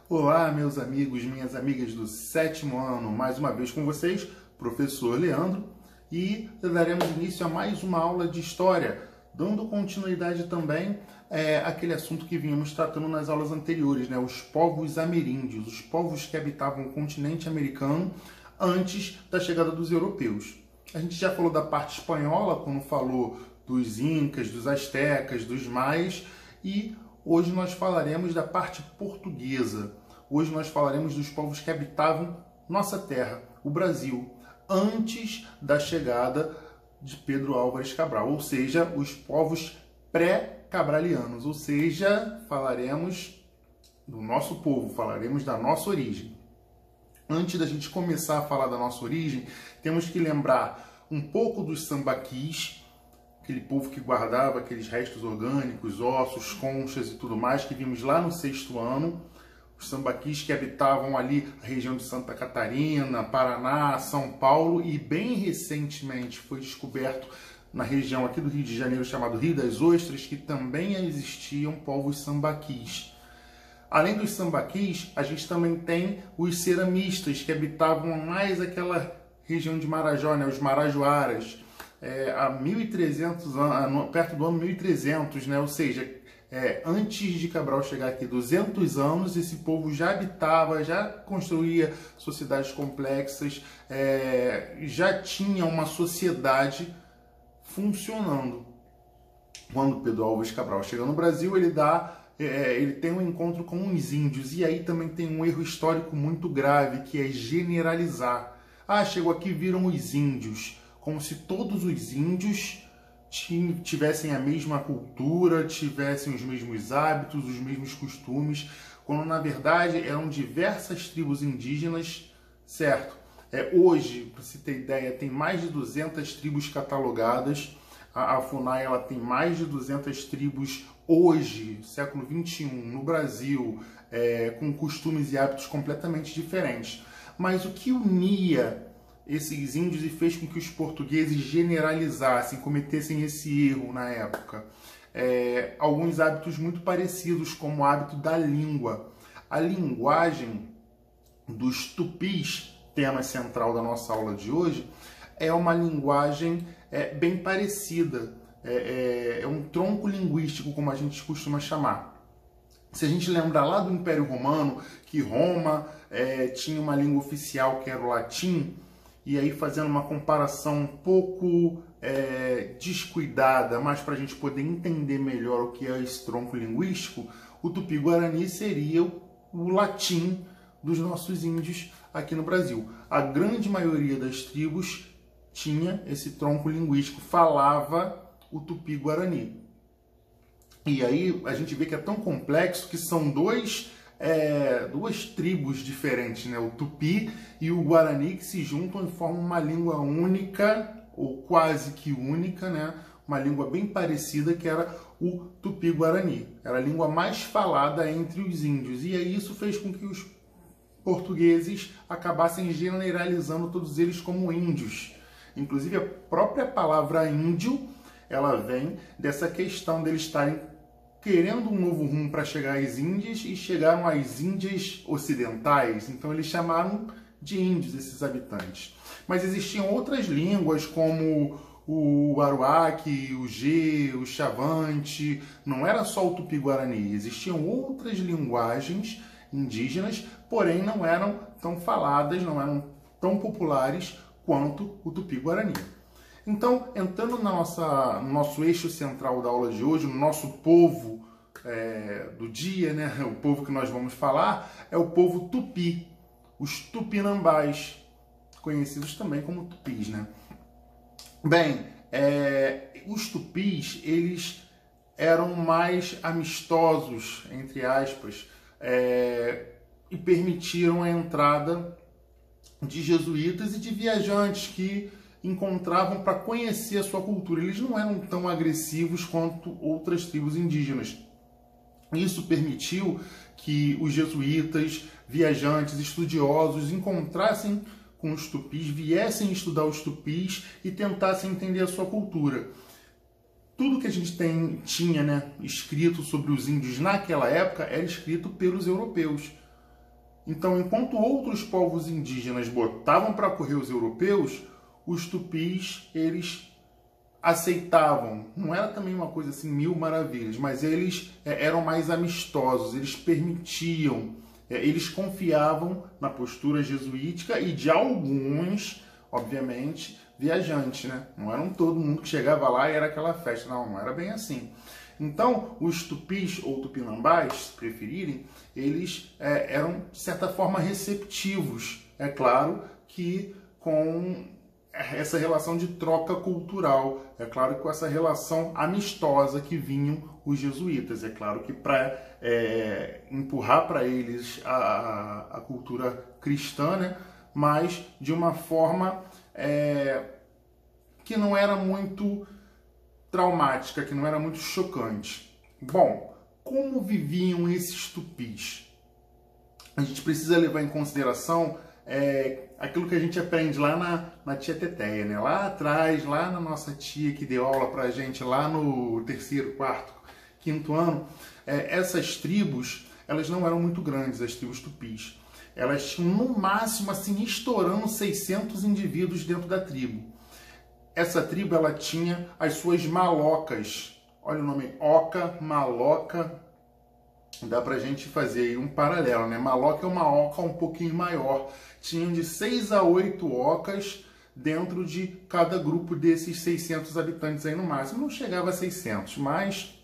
Olá, meus amigos, minhas amigas do 7º ano, mais uma vez com vocês, professor Leandro, e daremos início a mais uma aula de História, dando continuidade também àquele assunto que vínhamos tratando nas aulas anteriores, né? Os povos ameríndios, os povos que habitavam o continente americano antes da chegada dos europeus. A gente já falou da parte espanhola, quando falou dos incas, dos astecas, dos maias, e hoje nós falaremos da parte portuguesa. Hoje nós falaremos dos povos que habitavam nossa terra, o Brasil, antes da chegada de Pedro Álvares Cabral, ou seja, os povos pré-cabralianos, ou seja, falaremos do nosso povo, falaremos da nossa origem. Antes da gente começar a falar da nossa origem, temos que lembrar um pouco dos sambaquis, aquele povo que guardava aqueles restos orgânicos, ossos, conchas e tudo mais, que vimos lá no 6º ano. Os sambaquis que habitavam ali a região de Santa Catarina, Paraná, São Paulo, e bem recentemente foi descoberto na região aqui do Rio de Janeiro, chamado Rio das Ostras, que também existiam povos sambaquis. Além dos sambaquis, a gente também tem os ceramistas, que habitavam mais aquela região de Marajó, né, os marajoaras, há 1.300 anos, perto do ano 1300, né, ou seja, antes de Cabral chegar aqui, 200 anos, esse povo já habitava, já construía sociedades complexas, já tinha uma sociedade funcionando. Quando Pedro Álvares Cabral chega no Brasil, ele tem um encontro com os índios, e aí também tem um erro histórico muito grave, que é generalizar. Ah, chegou aqui, viram os índios, como se todos os índios tivessem a mesma cultura, tivessem os mesmos hábitos, os mesmos costumes, quando na verdade eram diversas tribos indígenas, certo? Hoje, para você ter ideia, tem mais de 200 tribos catalogadas. A FUNAI ela tem mais de 200 tribos hoje, século XXI, no Brasil, com costumes e hábitos completamente diferentes. Mas o que unia esses índios e fez com que os portugueses generalizassem, cometessem esse erro na época? Alguns hábitos muito parecidos, como o hábito da língua. A linguagem dos tupis, tema central da nossa aula de hoje, é uma linguagem bem parecida. É um tronco linguístico, como a gente costuma chamar. Se a gente lembrar lá do Império Romano, que Roma tinha uma língua oficial que era o latim, e aí fazendo uma comparação um pouco descuidada, mas para a gente poder entender melhor o que é esse tronco linguístico, o Tupi-Guarani seria o latim dos nossos índios aqui no Brasil. A grande maioria das tribos tinha esse tronco linguístico, falava o Tupi-Guarani. E aí a gente vê que é tão complexo que são duas tribos diferentes, né? O Tupi e o Guarani, que se juntam e formam uma língua única, ou quase que única, né? Uma língua bem parecida, que era o Tupi-Guarani. Era a língua mais falada entre os índios. E aí isso fez com que os portugueses acabassem generalizando todos eles como índios. Inclusive a própria palavra índio, ela vem dessa questão deles estarem querendo um novo rumo para chegar às Índias, e chegaram às Índias ocidentais, então eles chamaram de índios esses habitantes. Mas existiam outras línguas, como o aruaque, o Gê, o chavante, não era só o Tupi-Guarani, existiam outras linguagens indígenas, porém não eram tão faladas, não eram tão populares quanto o Tupi-Guarani. Então, entrando no nosso eixo central da aula de hoje, no nosso povo do dia, né? O povo que nós vamos falar é o povo Tupi, os Tupinambás, conhecidos também como Tupis, né? Bem, os Tupis, eles eram mais amistosos, entre aspas, e permitiram a entrada de jesuítas e de viajantes que encontravam para conhecer a sua cultura. Eles não eram tão agressivos quanto outras tribos indígenas. Isso permitiu que os jesuítas, viajantes, estudiosos encontrassem com os tupis, viessem estudar os tupis e tentassem entender a sua cultura. Tudo que a gente tinha, né, escrito sobre os índios naquela época era escrito pelos europeus. Então, enquanto outros povos indígenas botavam para correr os europeus, os tupis, eles aceitavam. Não era também uma coisa assim, mil maravilhas, mas eles eram mais amistosos, eles permitiam, eles confiavam na postura jesuítica e de alguns, obviamente, viajantes, né? Não era todo mundo que chegava lá e era aquela festa, não era bem assim. Então, os tupis ou tupinambás, se preferirem, eles eram, de certa forma, receptivos. É claro que com essa relação de troca cultural, é claro que com essa relação amistosa que vinham os jesuítas. É claro que para empurrar para eles a cultura cristã, né? Mas de uma forma que não era muito traumática, que não era muito chocante. Bom, como viviam esses tupis? A gente precisa levar em consideração aquilo que a gente aprende lá na tia Teteia, né? Lá atrás, lá na nossa tia que deu aula pra gente lá no terceiro, quarto, quinto ano, essas tribos, elas não eram muito grandes, as tribos tupis. Elas tinham no máximo, assim, estourando 600 indivíduos dentro da tribo. Essa tribo, ela tinha as suas malocas. Olha o nome, oca, maloca. Dá pra gente fazer aí um paralelo, né? Maloca é uma oca um pouquinho maior. Tinham de 6 a 8 ocas dentro de cada grupo desses 600 habitantes aí no máximo. Não chegava a 600, mas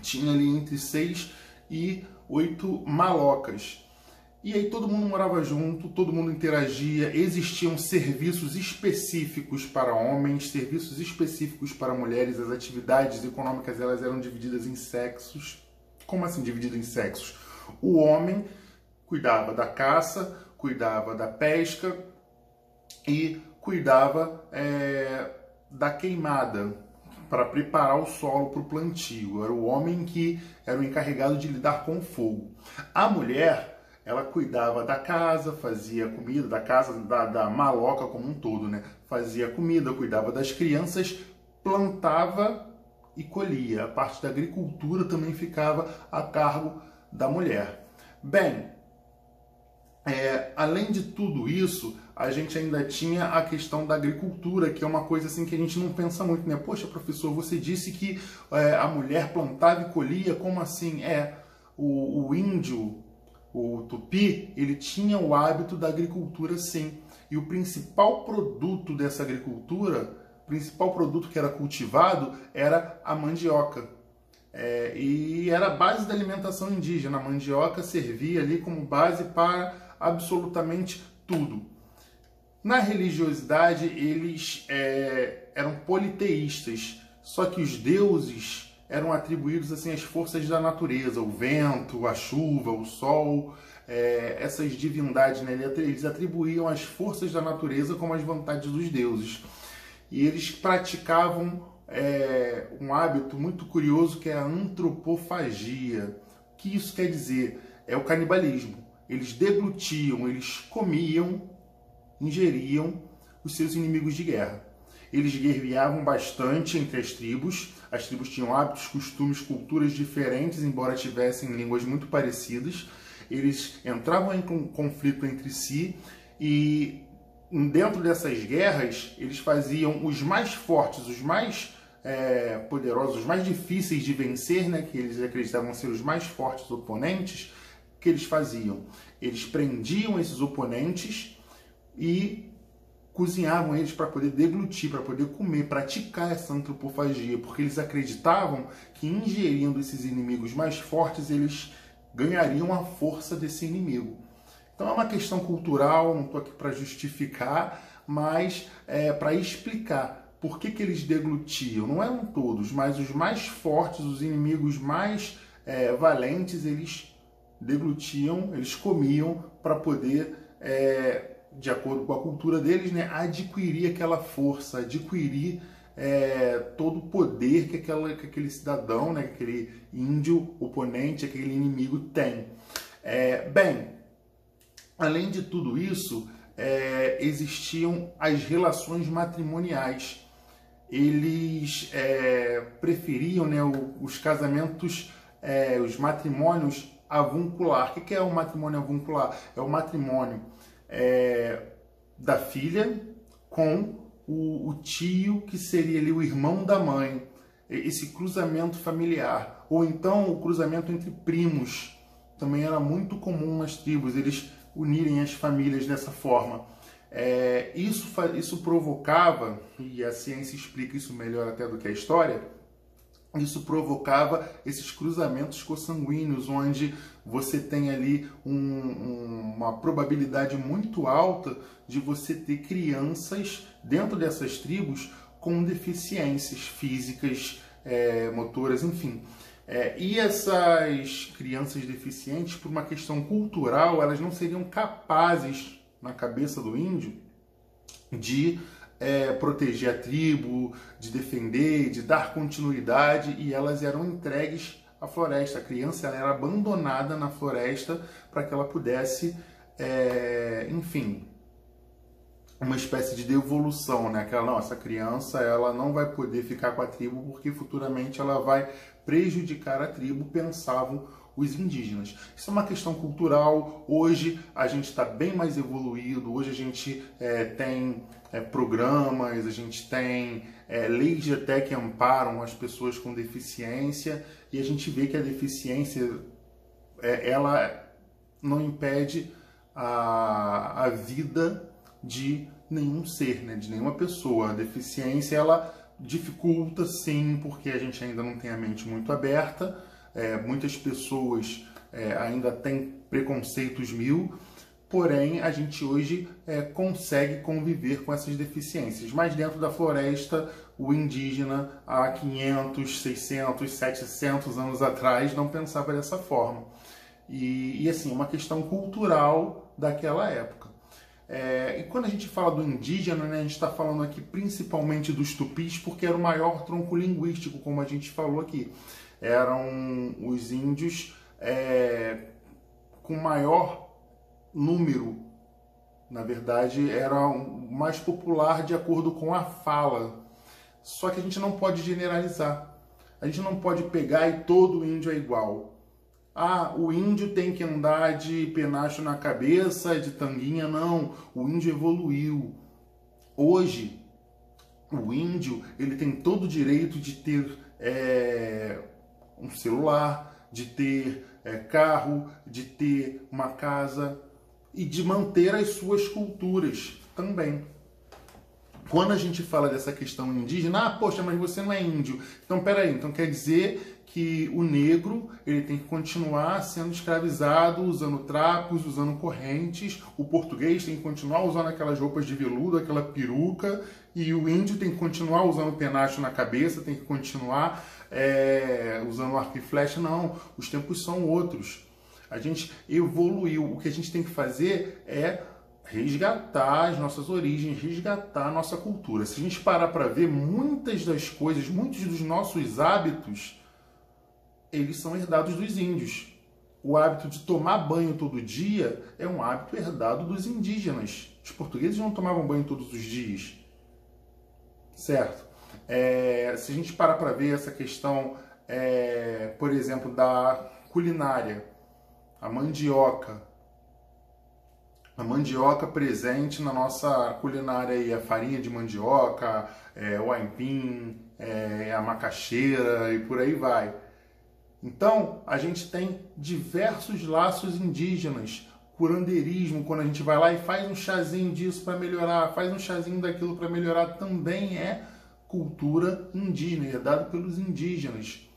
tinha ali entre 6 e 8 malocas. E aí todo mundo morava junto, todo mundo interagia, existiam serviços específicos para homens, serviços específicos para mulheres, as atividades econômicas elas eram divididas em sexos. Como assim divididas em sexos? O homem cuidava da caça, cuidava da pesca e cuidava da queimada para preparar o solo para o plantio. Era o homem que era o encarregado de lidar com o fogo. A mulher, ela cuidava da casa, fazia comida, da casa, da maloca como um todo, né? Fazia comida, cuidava das crianças, plantava e colhia. A parte da agricultura também ficava a cargo da mulher. Bem, além de tudo isso, a gente ainda tinha a questão da agricultura, que é uma coisa assim que a gente não pensa muito, né? Poxa, professor, você disse que a mulher plantava e colhia, como assim? O índio, o tupi, ele tinha o hábito da agricultura, sim. E o principal produto dessa agricultura, o principal produto que era cultivado, era a mandioca. E era a base da alimentação indígena. A mandioca servia ali como base para absolutamente tudo. Na religiosidade, eles eram politeístas, só que os deuses eram atribuídos assim às forças da natureza, o vento, a chuva, o sol, essas divindades, né? Eles atribuíam as forças da natureza como as vontades dos deuses. E eles praticavam um hábito muito curioso que é a antropofagia. O que isso quer dizer? É o canibalismo. Eles deglutiam, eles comiam, ingeriam os seus inimigos de guerra. Eles guerreavam bastante entre as tribos tinham hábitos, costumes, culturas diferentes, embora tivessem línguas muito parecidas. Eles entravam em conflito entre si e dentro dessas guerras eles faziam os mais fortes, os mais poderosos, os mais difíceis de vencer, né, que eles acreditavam ser os mais fortes oponentes. O que eles faziam? Eles prendiam esses oponentes e cozinhavam eles para poder deglutir, para poder comer, praticar essa antropofagia, porque eles acreditavam que ingerindo esses inimigos mais fortes, eles ganhariam a força desse inimigo. Então é uma questão cultural, não estou aqui para justificar, mas para explicar por que eles deglutiam. Não eram todos, mas os mais fortes, os inimigos mais valentes, eles deglutiam, eles comiam para poder de acordo com a cultura deles, né, adquirir aquela força, adquirir todo o poder que aquele cidadão, né, aquele índio oponente, aquele inimigo tem. Bem, além de tudo isso, existiam as relações matrimoniais. Eles preferiam, né, os casamentos, os matrimônios avuncular. O que é o matrimônio avuncular? É o matrimônio da filha com o tio, que seria ali o irmão da mãe. Esse cruzamento familiar. Ou então o cruzamento entre primos. Também era muito comum nas tribos, eles unirem as famílias dessa forma. Isso provocava, e a ciência explica isso melhor até do que a história, isso provocava esses cruzamentos consanguíneos, onde você tem ali uma probabilidade muito alta de você ter crianças dentro dessas tribos com deficiências físicas, motoras, enfim. E essas crianças deficientes, por uma questão cultural, elas não seriam capazes, na cabeça do índio, de proteger a tribo, de defender, de dar continuidade, e elas eram entregues à floresta. A criança ela era abandonada na floresta para que ela pudesse, enfim, uma espécie de devolução, né? Essa criança ela não vai poder ficar com a tribo porque futuramente ela vai prejudicar a tribo, pensavam os indígenas. Isso é uma questão cultural. Hoje a gente está bem mais evoluído, hoje a gente tem programas, a gente tem leis até que amparam as pessoas com deficiência, e a gente vê que a deficiência ela não impede a vida de nenhum ser, né? De nenhuma pessoa. A deficiência ela dificulta, sim, porque a gente ainda não tem a mente muito aberta. Muitas pessoas ainda têm preconceitos mil, porém a gente hoje consegue conviver com essas deficiências. Mas dentro da floresta, o indígena há 500, 600, 700 anos atrás não pensava dessa forma. E assim, uma questão cultural daquela época. E quando a gente fala do indígena, né, a gente está falando aqui principalmente dos tupis, porque era o maior tronco linguístico, como a gente falou aqui. Eram os índios com maior número, na verdade, era o mais popular de acordo com a fala. Só que a gente não pode generalizar. A gente não pode pegar e todo índio é igual. O índio tem que andar de penacho na cabeça, de tanguinha. Não, o índio evoluiu. Hoje, o índio ele tem todo o direito de ter um celular, de ter carro, de ter uma casa e de manter as suas culturas também. Quando a gente fala dessa questão indígena, poxa, mas você não é índio. Então, peraí, então quer dizer que o negro ele tem que continuar sendo escravizado, usando trapos, usando correntes, o português tem que continuar usando aquelas roupas de veludo, aquela peruca, e o índio tem que continuar usando penacho na cabeça, tem que continuar usando arco e flecha. Não, os tempos são outros. A gente evoluiu. O que a gente tem que fazer é resgatar as nossas origens, resgatar a nossa cultura. Se a gente parar para ver, muitas das coisas, muitos dos nossos hábitos, eles são herdados dos índios. O hábito de tomar banho todo dia é um hábito herdado dos indígenas. Os portugueses não tomavam banho todos os dias, certo? Se a gente parar para ver essa questão, por exemplo, da culinária, a mandioca presente na nossa culinária aí, a farinha de mandioca, o aipim, a macaxeira e por aí vai. Então, a gente tem diversos laços indígenas, curandeirismo, quando a gente vai lá e faz um chazinho disso para melhorar, faz um chazinho daquilo para melhorar, também é cultura indígena, herdado pelos indígenas.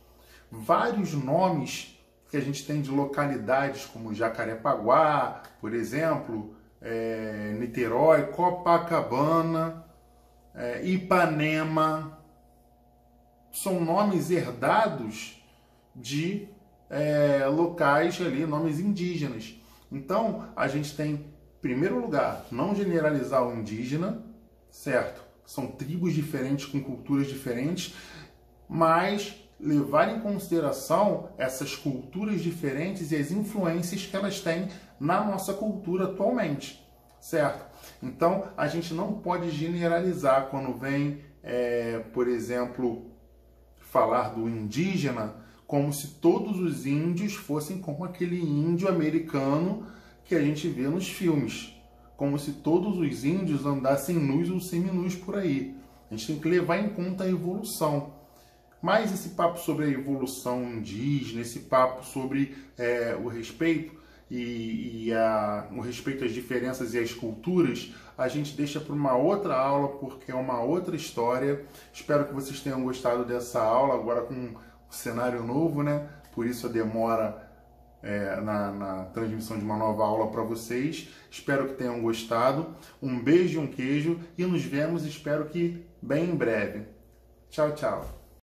Vários nomes que a gente tem de localidades como Jacarepaguá, por exemplo, Niterói, Copacabana, Ipanema, são nomes herdados de locais ali, nomes indígenas. Então, a gente tem, em primeiro lugar, não generalizar o indígena, certo? São tribos diferentes, com culturas diferentes, mas levar em consideração essas culturas diferentes e as influências que elas têm na nossa cultura atualmente, certo? Então, a gente não pode generalizar quando vem, por exemplo, falar do indígena como se todos os índios fossem como aquele índio americano que a gente vê nos filmes, como se todos os índios andassem nus ou seminus por aí. A gente tem que levar em conta a evolução. Mas esse papo sobre a evolução indígena, esse papo sobre o respeito o respeito às diferenças e às culturas, a gente deixa para uma outra aula, porque é uma outra história. Espero que vocês tenham gostado dessa aula, agora com um cenário novo, né? Por isso a demora na transmissão de uma nova aula para vocês. Espero que tenham gostado. Um beijo e um queijo, e nos vemos, espero que bem em breve. Tchau, tchau.